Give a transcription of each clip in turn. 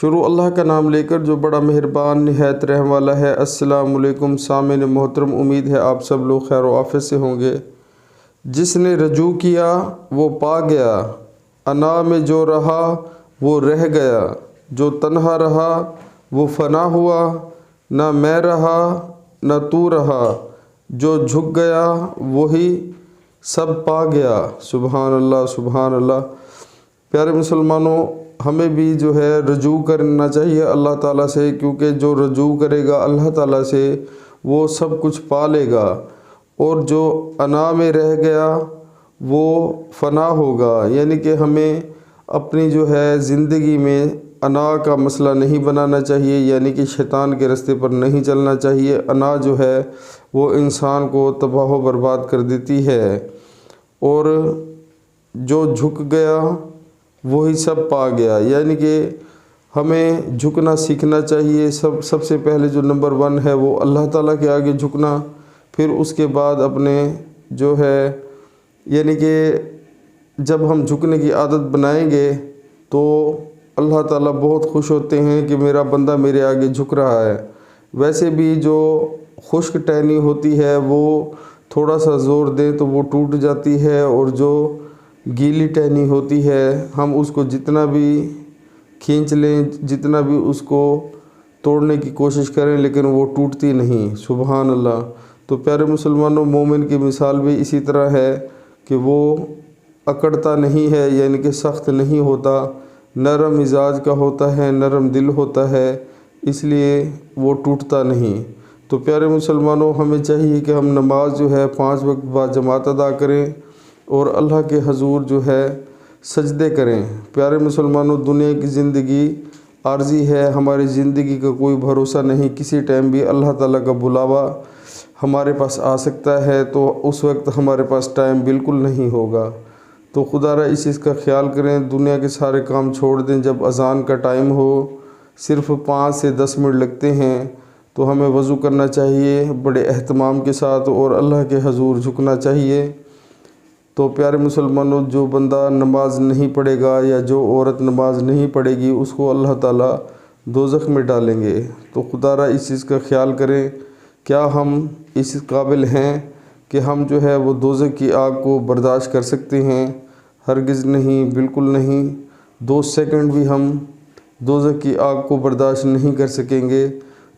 شروع اللہ کا نام لے کر جو بڑا مہربان نہایت رحم والا ہے۔ السلام علیکم سامعین محترم، امید ہے آپ سب لوگ خیر و عافیت سے ہوں گے۔ جس نے رجوع کیا وہ پا گیا، انا میں جو رہا وہ رہ گیا، جو تنہا رہا وہ فنا ہوا، نہ میں رہا نہ تو رہا، جو جھک گیا وہی سب پا گیا۔ سبحان اللہ سبحان اللہ۔ پیارے مسلمانوں، ہمیں بھی جو ہے رجوع کرنا چاہیے اللہ تعالیٰ سے، کیونکہ جو رجوع کرے گا اللہ تعالیٰ سے وہ سب کچھ پا لے گا، اور جو انا میں رہ گیا وہ فنا ہوگا۔ یعنی کہ ہمیں اپنی جو ہے زندگی میں انا کا مسئلہ نہیں بنانا چاہیے، یعنی کہ شیطان کے راستے پر نہیں چلنا چاہیے۔ انا جو ہے وہ انسان کو تباہ و برباد کر دیتی ہے، اور جو جھک گیا وہی سب پا گیا۔ یعنی کہ ہمیں جھکنا سیکھنا چاہیے۔ سب سے پہلے جو نمبر 1 ہے وہ اللہ تعالیٰ کے آگے جھکنا، پھر اس کے بعد اپنے جو ہے یعنی کہ جب ہم جھکنے کی عادت بنائیں گے تو اللہ تعالیٰ بہت خوش ہوتے ہیں کہ میرا بندہ میرے آگے جھک رہا ہے۔ ویسے بھی جو خشک ٹہنی ہوتی ہے وہ تھوڑا سا زور دیں تو وہ ٹوٹ جاتی ہے، اور جو گیلی ٹہنی ہوتی ہے ہم اس کو جتنا بھی کھینچ لیں، جتنا بھی اس کو توڑنے کی کوشش کریں، لیکن وہ ٹوٹتی نہیں۔ سبحان اللہ۔ تو پیارے مسلمانوں، مومن کی مثال بھی اسی طرح ہے کہ وہ اکڑتا نہیں ہے، یعنی کہ سخت نہیں ہوتا، نرم مزاج کا ہوتا ہے، نرم دل ہوتا ہے، اس لیے وہ ٹوٹتا نہیں۔ تو پیارے مسلمانوں، ہمیں چاہیے کہ ہم نماز جو ہے 5 وقت باجماعت ادا کریں، اور اللہ کے حضور جو ہے سجدے کریں۔ پیارے مسلمانوں، دنیا کی زندگی عارضی ہے، ہماری زندگی کا کوئی بھروسہ نہیں، کسی ٹائم بھی اللہ تعالیٰ کا بلاوا ہمارے پاس آ سکتا ہے، تو اس وقت ہمارے پاس ٹائم بالکل نہیں ہوگا۔ تو خدا را اس چیز کا خیال کریں، دنیا کے سارے کام چھوڑ دیں، جب اذان کا ٹائم ہو صرف 5 سے 10 منٹ لگتے ہیں تو ہمیں وضو کرنا چاہیے بڑے اہتمام کے ساتھ، اور اللہ کے حضور جھکنا چاہیے۔ تو پیارے مسلمانوں، جو بندہ نماز نہیں پڑھے گا یا جو عورت نماز نہیں پڑھے گی اس کو اللہ تعالیٰ دوزخ میں ڈالیں گے۔ تو خدا را اس چیز کا خیال کریں، کیا ہم اس قابل ہیں کہ ہم جو ہے وہ دوزخ کی آگ کو برداشت کر سکتے ہیں؟ ہرگز نہیں، بالکل نہیں۔ 2 سیکنڈ بھی ہم دوزخ کی آگ کو برداشت نہیں کر سکیں گے۔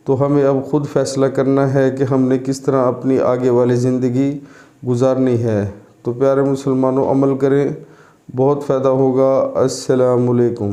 تو ہمیں اب خود فیصلہ کرنا ہے کہ ہم نے کس طرح اپنی آگے والی زندگی گزارنی ہے۔ تو پیارے مسلمانوں، عمل کریں، بہت فائدہ ہوگا۔ السلام علیکم۔